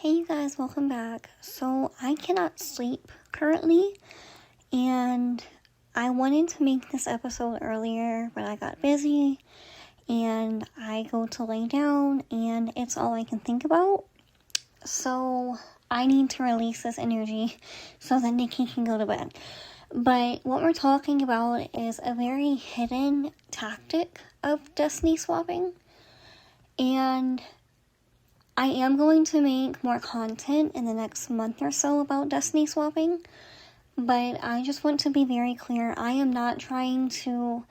Hey you guys, welcome back. So I cannot sleep currently, and I wanted to make this episode earlier, but I got busy and I go to lay down and it's all I can think about. So I need to release this energy so that Nikki can go to bed. But what we're talking about is a very hidden tactic of destiny swapping, and I am going to make more content in the next month or so about destiny swapping, but I just want to be very clear. I am not trying to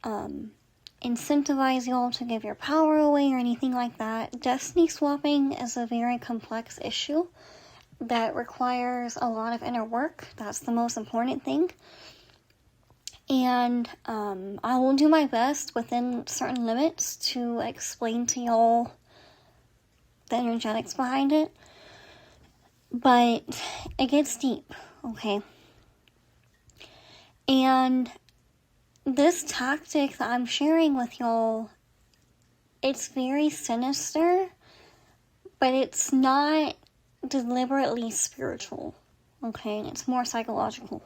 incentivize y'all to give your power away or anything like that. Destiny swapping is a very complex issue that requires a lot of inner work. That's the most important thing. And I will do my best within certain limits to explain to y'all the energetics behind it, but it gets deep, okay? And this tactic that I'm sharing with y'all, it's very sinister, but it's not deliberately spiritual, okay? It's more psychological.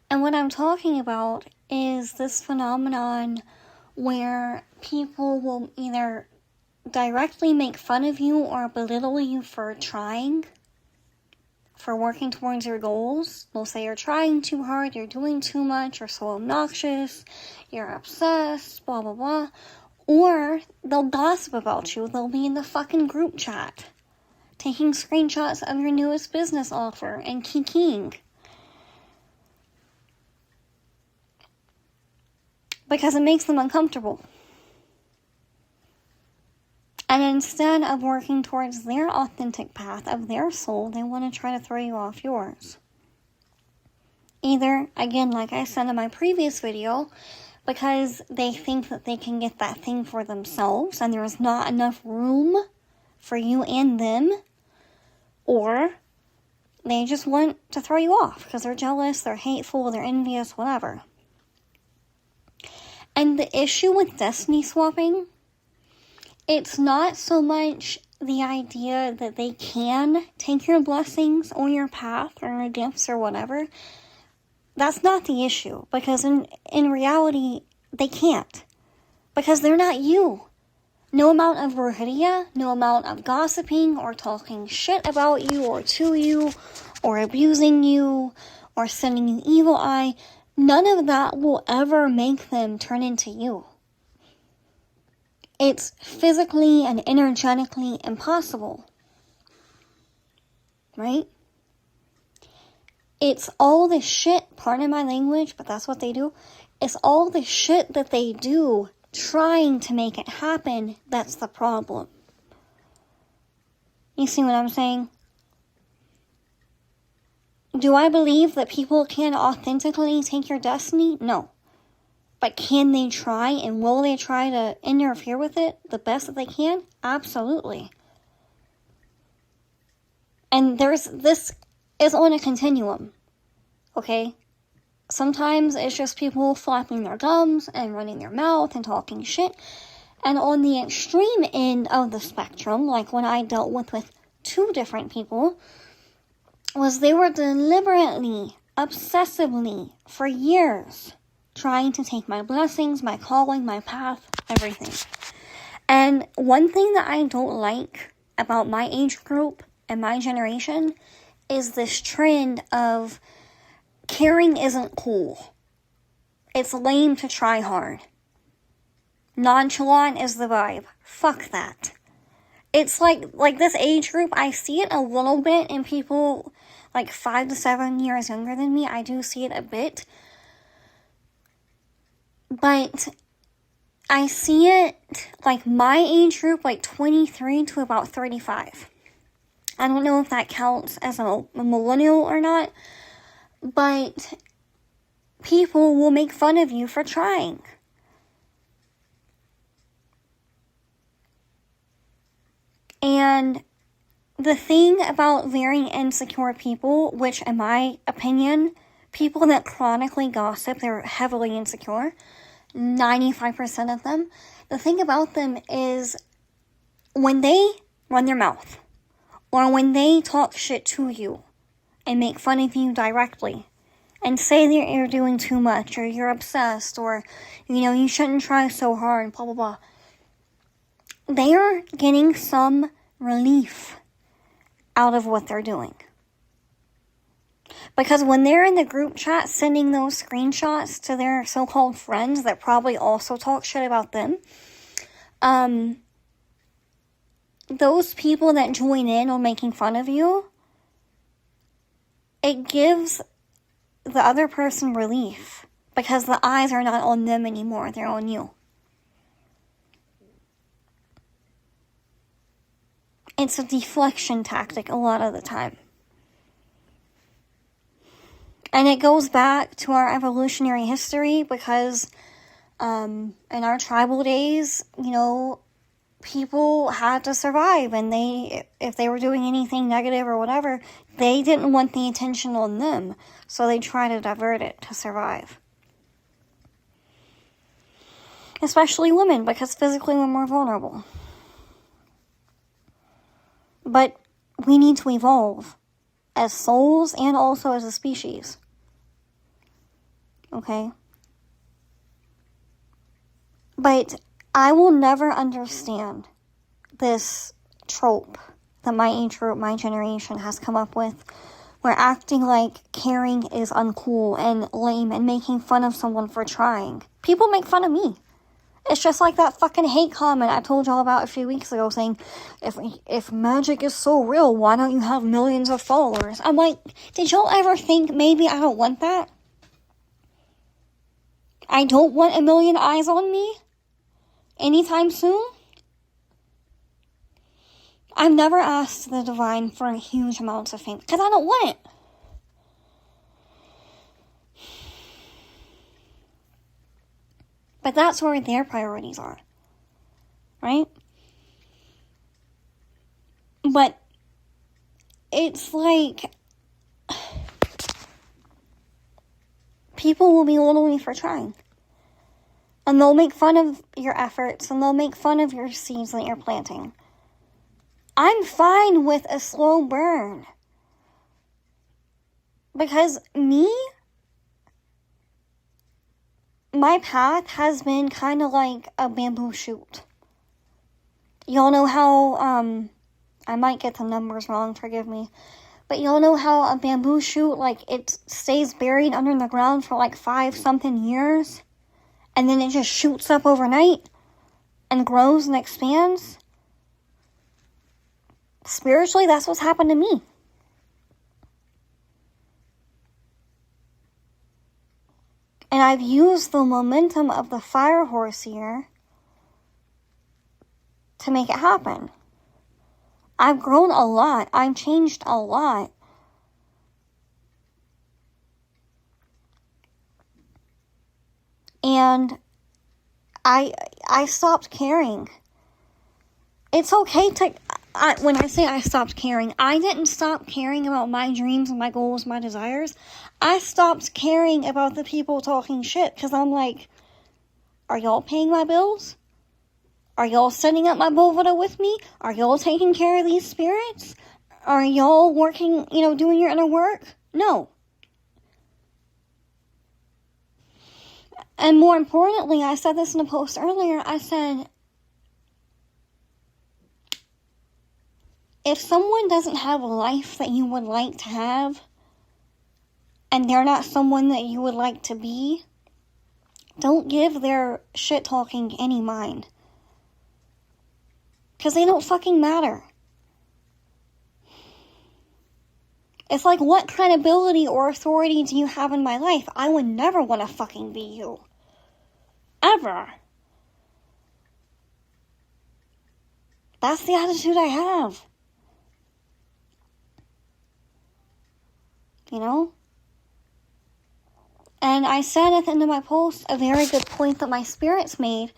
And what I'm talking about is this phenomenon where people will either directly make fun of you or belittle you for trying, for working towards your goals. They'll say you're trying too hard, you're doing too much, you're so obnoxious, you're obsessed, blah blah blah. Or they'll gossip about you. They'll be in the fucking group chat taking screenshots of your newest business offer and kikiing, because it makes them uncomfortable. And instead of working towards their authentic path of their soul, they want to try to throw you off yours. Either, again, like I said in my previous video, because they think that they can get that thing for themselves and there's not enough room for you and them, or they just want to throw you off because they're jealous, they're hateful, they're envious, whatever. And the issue with destiny swapping, it's not so much the idea that they can take your blessings or your path or your gifts or whatever. That's not the issue, because in reality, they can't. Because they're not you. No amount of brujeria, no amount of gossiping or talking shit about you or to you or abusing you or sending you evil eye, none of that will ever make them turn into you. It's physically and energetically impossible, right? It's all the shit, pardon my language, but that's what they do. It's all the shit that they do trying to make it happen that's the problem. You see what I'm saying? Do I believe that people can authentically take your destiny? No. But can they try, and will they try to interfere with it the best that they can? Absolutely. And this is on a continuum, okay? Sometimes it's just people flapping their gums and running their mouth and talking shit. And on the extreme end of the spectrum, like when I dealt with two different people, was they were deliberately, obsessively, for years, trying to take my blessings, my calling, my path, everything. And one thing that I don't like about my age group and my generation is this trend of caring isn't cool. It's lame to try hard. Nonchalant is the vibe. Fuck that. It's like this age group, I see it a little bit in people like 5 to 7 years younger than me. I do see it a bit. But I see it like my age group, like 23 to about 35. I don't know if that counts as a millennial or not, but people will make fun of you for trying. And the thing about very insecure people, which in my opinion, people that chronically gossip, they're heavily insecure, 95% of them, the thing about them is when they run their mouth, or when they talk shit to you and make fun of you directly and say that you're doing too much or you're obsessed or, you shouldn't try so hard, blah, blah, blah. They are getting some relief out of what they're doing. Because when they're in the group chat sending those screenshots to their so-called friends that probably also talk shit about them, those people that join in on making fun of you, it gives the other person relief because the eyes are not on them anymore, they're on you. It's a deflection tactic a lot of the time. And it goes back to our evolutionary history because in our tribal days, people had to survive, and if they were doing anything negative or whatever, they didn't want the attention on them, so they try to divert it to survive. Especially women, because physically we're more vulnerable. But we need to evolve as souls and also as a species. Okay? But I will never understand this trope that my age group, my generation has come up with, where acting like caring is uncool and lame and making fun of someone for trying. People make fun of me. It's just like that fucking hate comment I told y'all about a few weeks ago saying, if magic is so real, why don't you have millions of followers? I'm like, did y'all ever think maybe I don't want that? I don't want 1 million eyes on me anytime soon. I've never asked the divine for huge amounts of fame because I don't want it. But that's where their priorities are, right? But it's like people will belittle me for trying. And they'll make fun of your efforts, and they'll make fun of your seeds that you're planting. I'm fine with a slow burn. Because my path has been kind of like a bamboo shoot. Y'all know how, I might get the numbers wrong, forgive me. But y'all know how a bamboo shoot, it stays buried under the ground for 5-something years? And then it just shoots up overnight and grows and expands? Spiritually, that's what's happened to me. And I've used the momentum of the fire horse here to make it happen. I've grown a lot. I've changed a lot. And I stopped caring. It's okay to... when I say I stopped caring, I didn't stop caring about my dreams and my goals, my desires. I stopped caring about the people talking shit because I'm like, are y'all paying my bills? Are y'all setting up my bovada with me? Are y'all taking care of these spirits? Are y'all working, doing your inner work? No. And more importantly, I said this in a post earlier, I said, if someone doesn't have a life that you would like to have, and they're not someone that you would like to be, don't give their shit talking any mind. Because they don't fucking matter. It's like, what credibility or authority do you have in my life? I would never want to fucking be you. Ever. That's the attitude I have. And I said at the end of my post a very good point that my spirits made.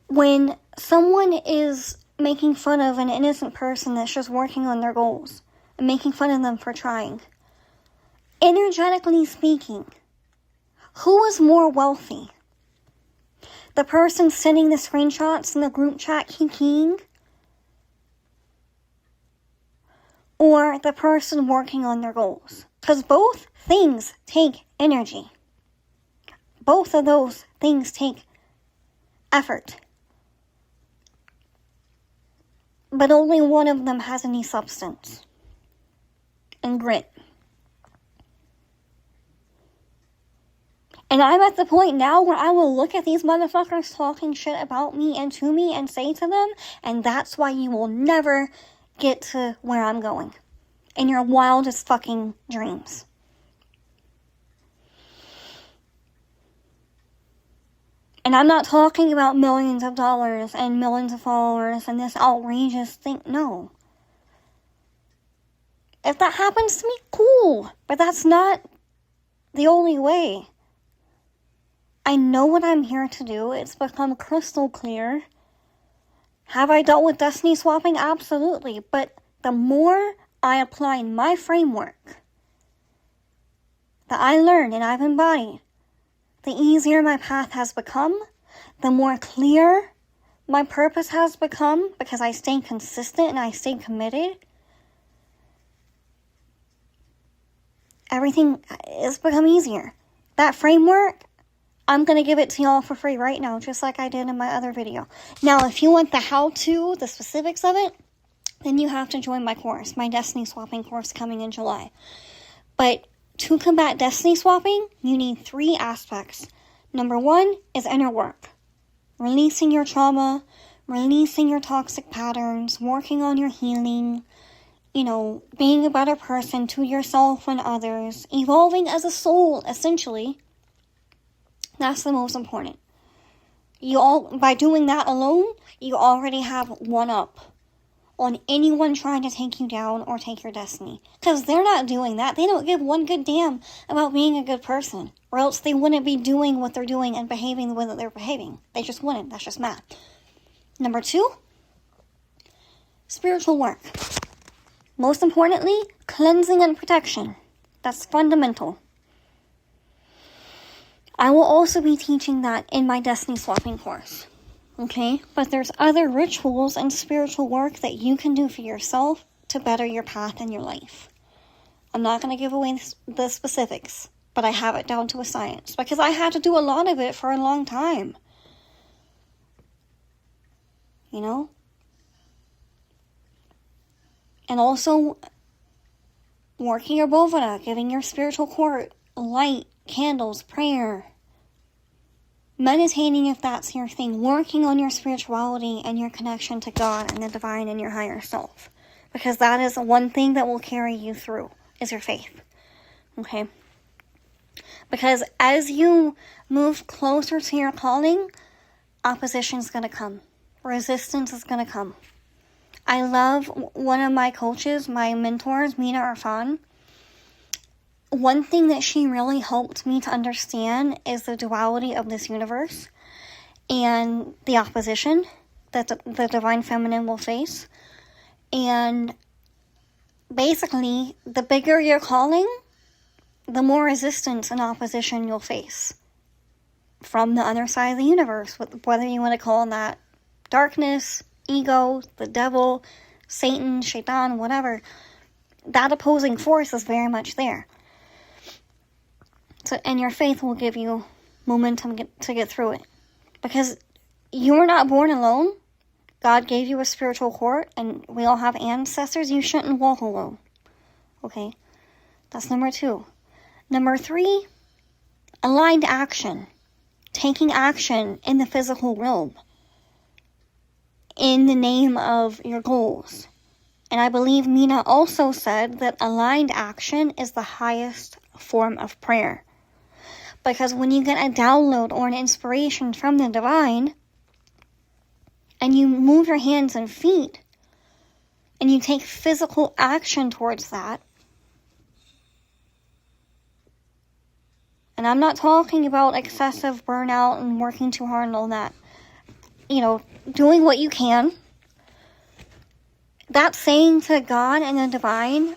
When someone is making fun of an innocent person that's just working on their goals and making fun of them for trying, energetically speaking, who is more wealthy? The person sending the screenshots in the group chat kikiing? or the person working on their goals. Because both things take energy. Both of those things take effort. But only one of them has any substance and grit. And I'm at the point now where I will look at these motherfuckers talking shit about me and to me and say to them, and that's why you will never get to where I'm going in your wildest fucking dreams. And I'm not talking about millions of dollars and millions of followers and this outrageous thing. No. If that happens to me, cool. But that's not the only way. I know what I'm here to do. It's become crystal clear. Have I dealt with destiny swapping? Absolutely. But the more I apply my framework that I learned and I've embodied, the easier my path has become, the more clear my purpose has become because I stay consistent and I stay committed. Everything has become easier. That framework, I'm going to give it to y'all for free right now, just like I did in my other video. Now, if you want the how-to, the specifics of it, then you have to join my course, my destiny swapping course coming in July. But to combat destiny swapping, you need 3 aspects. Number 1 is inner work. Releasing your trauma, releasing your toxic patterns, working on your healing, being a better person to yourself and others, evolving as a soul, essentially. That's the most important. By doing that alone, you already have one up on anyone trying to take you down or take your destiny. Because they're not doing that. They don't give one good damn about being a good person. Or else they wouldn't be doing what they're doing and behaving the way that they're behaving. They just wouldn't. That's just math. Number 2, spiritual work. Most importantly, cleansing and protection. That's fundamental. I will also be teaching that in my destiny swapping course. Okay? But there's other rituals and spiritual work that you can do for yourself to better your path in your life. I'm not going to give away the specifics, but I have it down to a science because I had to do a lot of it for a long time. And also working your bovana, giving your spiritual court light, candles, prayer, meditating if that's your thing, working on your spirituality and your connection to God and the divine and your higher self. Because that is the one thing that will carry you through, is your faith. Okay? Because as you move closer to your calling, opposition is going to come. Resistance is going to come. I love one of my coaches, my mentors, Mina Arfan. One thing that she really helped me to understand is the duality of this universe and the opposition that the divine feminine will face. And basically, the bigger your calling, the more resistance and opposition you'll face from the other side of the universe, whether you want to call that darkness, ego, the devil, Satan, Shaitan, whatever. That opposing force is very much there. And your faith will give you momentum to get through it. Because you're not born alone. God gave you a spiritual court, and we all have ancestors. You shouldn't walk alone. Okay? That's number 2. Number 3, aligned action. Taking action in the physical realm. In the name of your goals. And I believe Mina also said that aligned action is the highest form of prayer. Because when you get a download or an inspiration from the divine, and you move your hands and feet, and you take physical action towards that, and I'm not talking about excessive burnout and working too hard and all that, doing what you can, that's saying to God and the divine,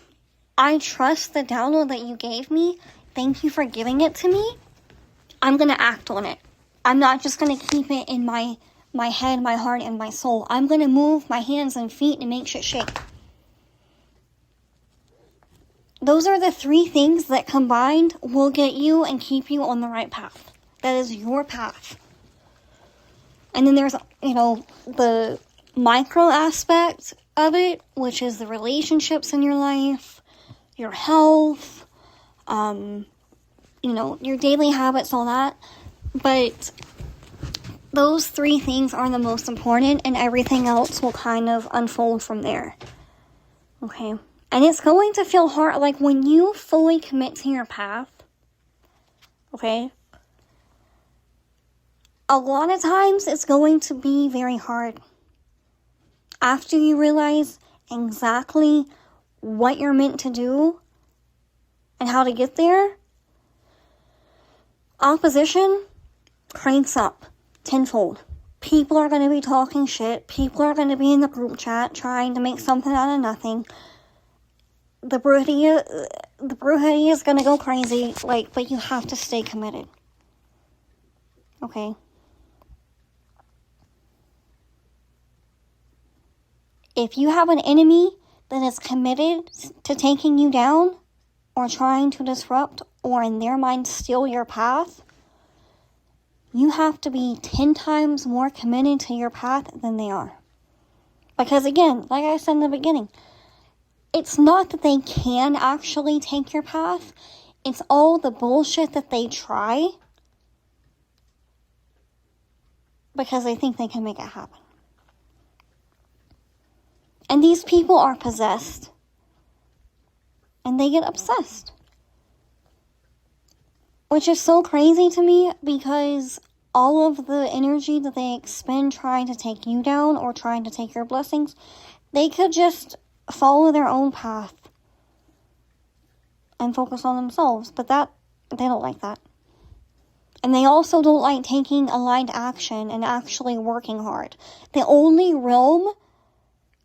I trust the download that you gave me, thank you for giving it to me, I'm going to act on it. I'm not just going to keep it in my head, my heart, and my soul. I'm going to move my hands and feet and make shit shake. Those are the 3 things that combined will get you and keep you on the right path. That is your path. And then there's, the micro aspect of it, which is the relationships in your life, your health, your daily habits, all that. But those 3 things are the most important, and everything else will kind of unfold from there. Okay? And it's going to feel hard, like when you fully commit to your path, okay? A lot of times it's going to be very hard. After you realize exactly what you're meant to do and how to get there, opposition cranks up tenfold. People are going to be talking shit. People are going to be in the group chat trying to make something out of nothing. The brutality is going to go crazy, but you have to stay committed. Okay? If you have an enemy that is committed to taking you down, or trying to disrupt, or in their mind steal your path, you have to be 10 times more committed to your path than they are. Because again, like I said in the beginning, it's not that they can actually take your path. It's all the bullshit that they try because they think they can make it happen. And these people are possessed. And they get obsessed. Which is so crazy to me because all of the energy that they expend trying to take you down or trying to take your blessings, they could just follow their own path and focus on themselves. But they don't like that. And they also don't like taking aligned action and actually working hard. The only realm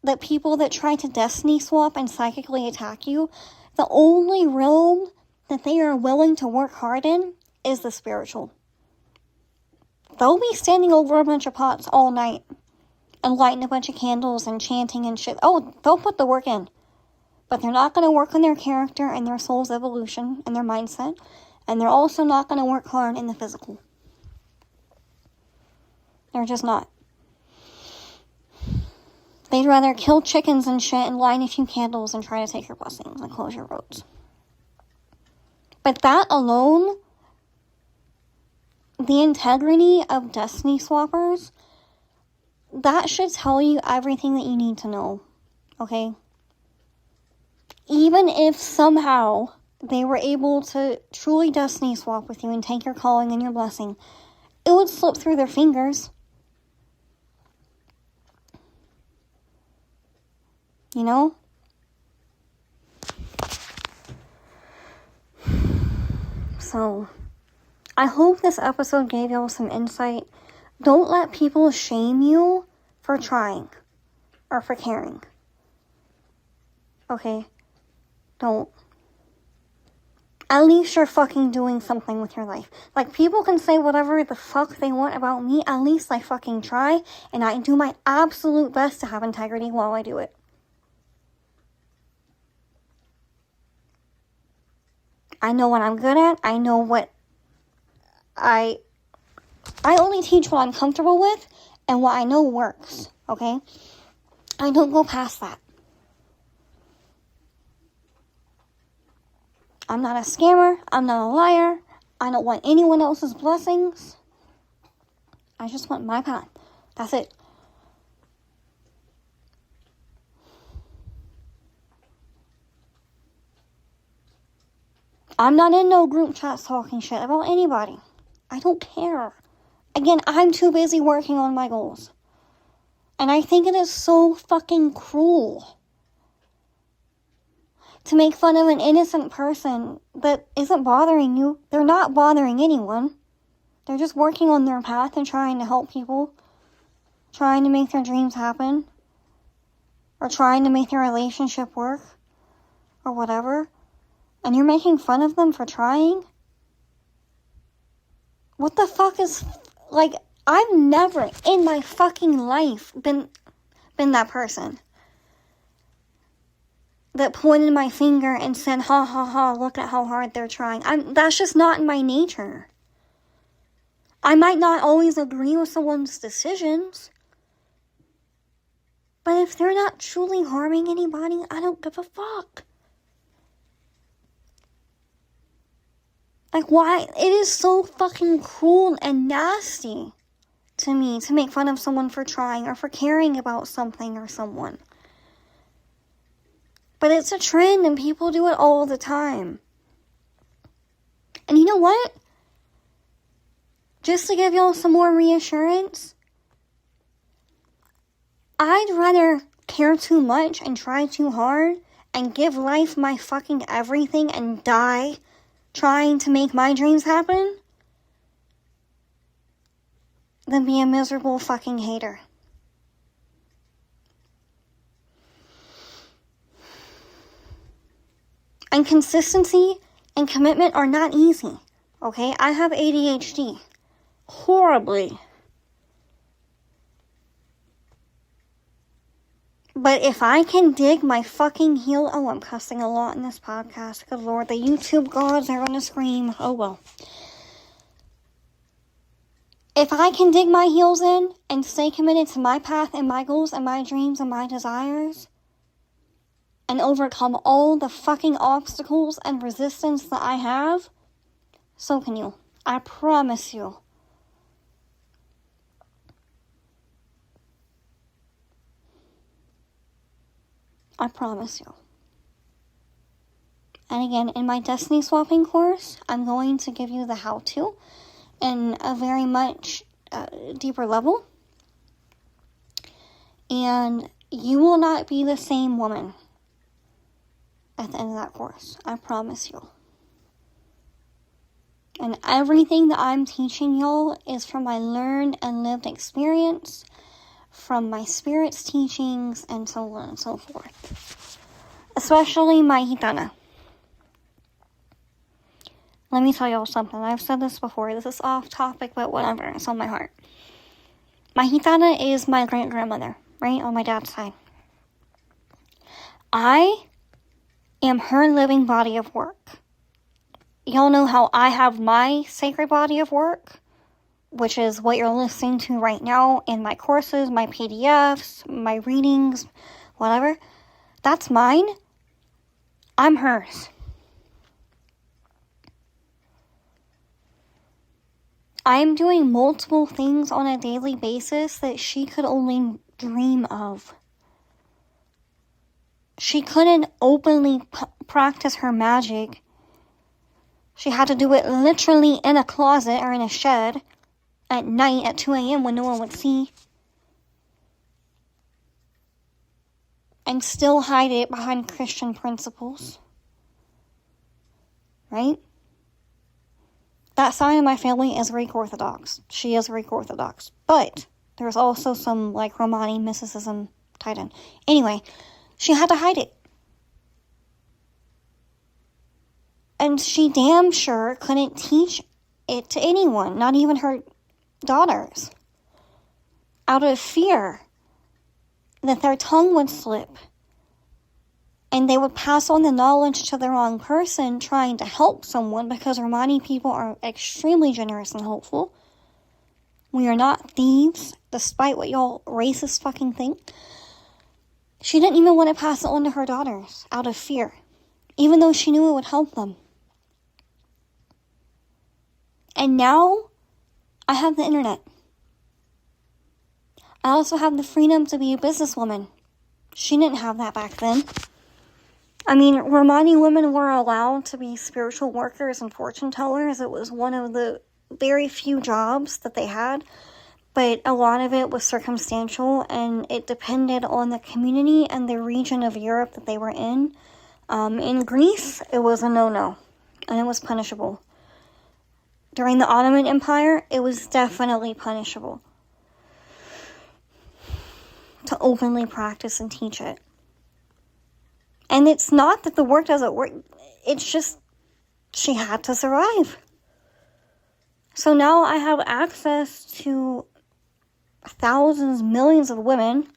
that people that try to destiny swap and psychically attack you, the only realm that they are willing to work hard in is the spiritual. They'll be standing over a bunch of pots all night and lighting a bunch of candles and chanting and shit. Oh, they'll put the work in. But they're not going to work on their character and their soul's evolution and their mindset. And they're also not going to work hard in the physical. They're just not. They'd rather kill chickens and shit and light a few candles and try to take your blessings and close your roads. But that alone, the integrity of destiny swappers, that should tell you everything that you need to know, okay? Even if somehow they were able to truly destiny swap with you and take your calling and your blessing, it would slip through their fingers. You know? So, I hope this episode gave y'all some insight. Don't let people shame you for trying or for caring. Okay? Don't. At least you're fucking doing something with your life. Like, people can say whatever the fuck they want about me. At least I fucking try, and I do my absolute best to have integrity while I do it. I know what I'm good at. I know what I only teach what I'm comfortable with and what I know works, okay? I don't go past that. I'm not a scammer. I'm not a liar. I don't want anyone else's blessings. I just want my path. That's it. I'm not in no group chats talking shit about anybody. I don't care. Again, I'm too busy working on my goals. And I think it is so fucking cruel to make fun of an innocent person that isn't bothering you. They're not bothering anyone. They're just working on their path and trying to help people. Trying to make their dreams happen. Or trying to make their relationship work. Or whatever. And you're making fun of them for trying? What the fuck is... Like, I've never in my fucking life been that person that pointed my finger and said, ha ha ha, look at how hard they're trying. That's just not in my nature. I might not always agree with someone's decisions, but if they're not truly harming anybody, I don't give a fuck. Like, why? It is so fucking cruel and nasty to me to make fun of someone for trying or for caring about something or someone. But it's a trend and people do it all the time. And you know what? Just to give y'all some more reassurance, I'd rather care too much and try too hard and give life my fucking everything and die trying to make my dreams happen than be a miserable fucking hater. And consistency and commitment are not easy, okay? I have ADHD. Horribly. But if I can dig my fucking heel... Oh, I'm cussing a lot in this podcast. Good Lord, the YouTube gods are gonna scream. Oh, well. If I can dig my heels in and stay committed to my path and my goals and my dreams and my desires, and overcome all the fucking obstacles and resistance that I have, so can you. I promise you. I promise you. And again, in my destiny swapping course, I'm going to give you the how-to in a very much deeper level. And you will not be the same woman at the end of that course. I promise you. And everything that I'm teaching y'all is from my learned and lived experience, from my spirit's teachings, and so on and so forth. Especially my gitana. Let me tell y'all something. I've said this before. This is off topic, but whatever. It's on my heart. My gitana is my great-grandmother, right? On my dad's side. I am her living body of work. Y'all know how I have my sacred body of work, which is what you're listening to right now in my courses, my PDFs, my readings, whatever. That's mine. I'm hers. I'm doing multiple things on a daily basis that she could only dream of. She couldn't openly practice her magic. She had to do it literally in a closet or in a shed at night at 2 a.m. when no one would see. And still hide it behind Christian principles. Right? That side of my family is Greek Orthodox. She is Greek Orthodox. But there's also some, like, Romani mysticism tied in. Anyway, she had to hide it. And she damn sure couldn't teach it to anyone, not even her daughters, out of fear that their tongue would slip and they would pass on the knowledge to the wrong person trying to help someone, because Romani people are extremely generous and helpful. We are not thieves, despite what y'all racists fucking think. She didn't even want to pass it on to her daughters out of fear, even though she knew it would help them. And now, I have the internet. I also have the freedom to be a businesswoman. She didn't have that back then. I mean, Romani women were allowed to be spiritual workers and fortune tellers. It was one of the very few jobs that they had. But a lot of it was circumstantial, and it depended on the community and the region of Europe that they were in. In Greece, it was a no-no, and it was punishable. During the Ottoman Empire, it was definitely punishable to openly practice and teach it. And it's not that the work doesn't work, it's just she had to survive. So now I have access to thousands, millions of women.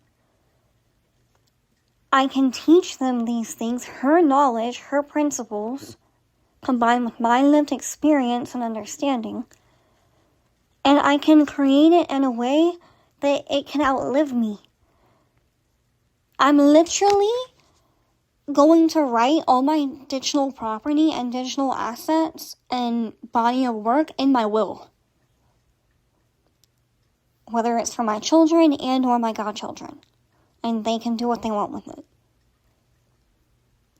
I can teach them these things, her knowledge, her principles, combined with my lived experience and understanding. And I can create it in a way that it can outlive me. I'm literally going to write all my digital property and digital assets and body of work in my will. Whether it's for my children and or my godchildren. And they can do what they want with it.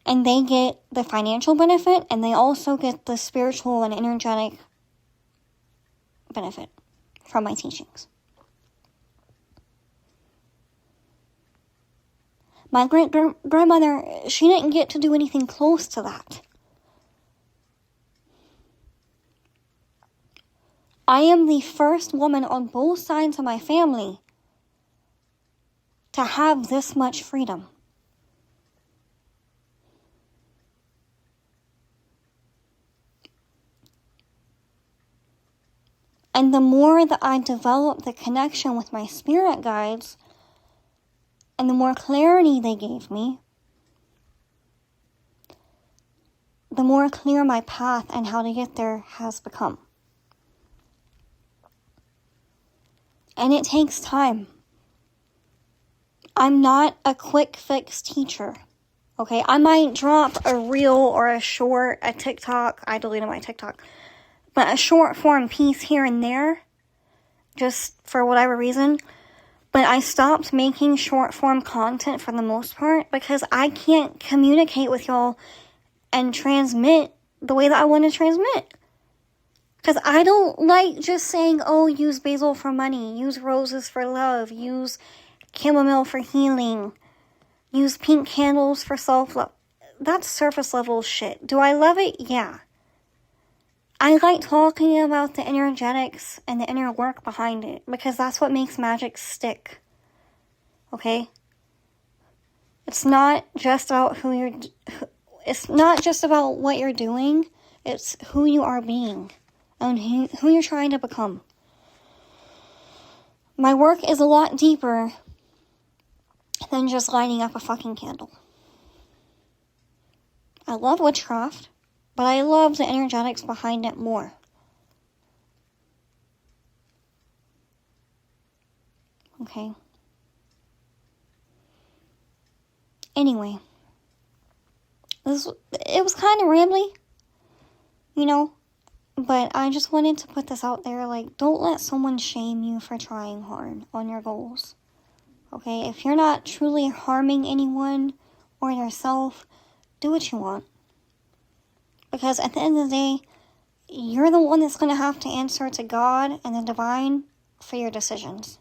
And they get the financial benefit, and they also get the spiritual and energetic benefit from my teachings. My great-grandmother, she didn't get to do anything close to that. I am the first woman on both sides of my family to have this much freedom. And the more that I developed the connection with my spirit guides, and the more clarity they gave me, the more clear my path and how to get there has become. And it takes time. I'm not a quick fix teacher. Okay, I might drop a reel or a short, a TikTok. I deleted my TikTok. But a short form piece here and there, just for whatever reason. But I stopped making short form content for the most part because I can't communicate with y'all and transmit the way that I want to transmit. Because I don't like just saying, oh, use basil for money, use roses for love, use chamomile for healing, use pink candles for self-love. That's surface level shit. Do I love it? Yeah. I like talking about the energetics and the inner work behind it because that's what makes magic stick. Okay? It's not just about it's not just about what you're doing. It's who you are being and who you're trying to become. My work is a lot deeper than just lighting up a fucking candle. I love witchcraft. But I love the energetics behind it more. Okay. Anyway. It was kind of rambly. You know. But I just wanted to put this out there. Like, don't let someone shame you for trying hard on your goals. Okay? If you're not truly harming anyone or yourself, do what you want. Because at the end of the day, you're the one that's going to have to answer to God and the divine for your decisions.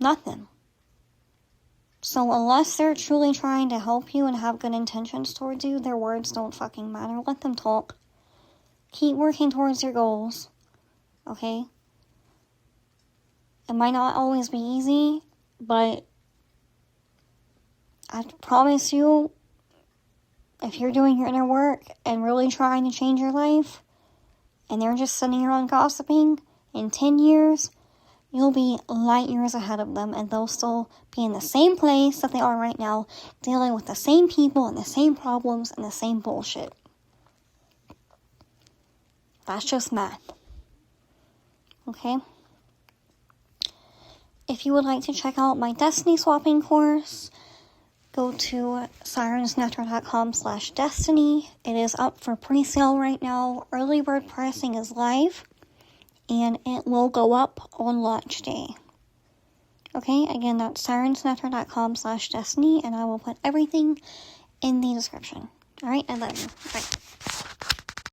Not them. So unless they're truly trying to help you and have good intentions towards you, their words don't fucking matter. Let them talk. Keep working towards your goals. Okay? It might not always be easy, but I promise you, if you're doing your inner work and really trying to change your life, and they're just sitting around gossiping, in 10 years, you'll be light years ahead of them, and they'll still be in the same place that they are right now, dealing with the same people and the same problems and the same bullshit. That's just math. Okay? If you would like to check out my destiny swapping course, go to sirensnectar.com/destiny. It is up for pre-sale right now. Early bird pricing is live, and it will go up on launch day. Okay, again, that's sirensnectar.com/destiny, and I will put everything in the description. Alright, I love you. Bye.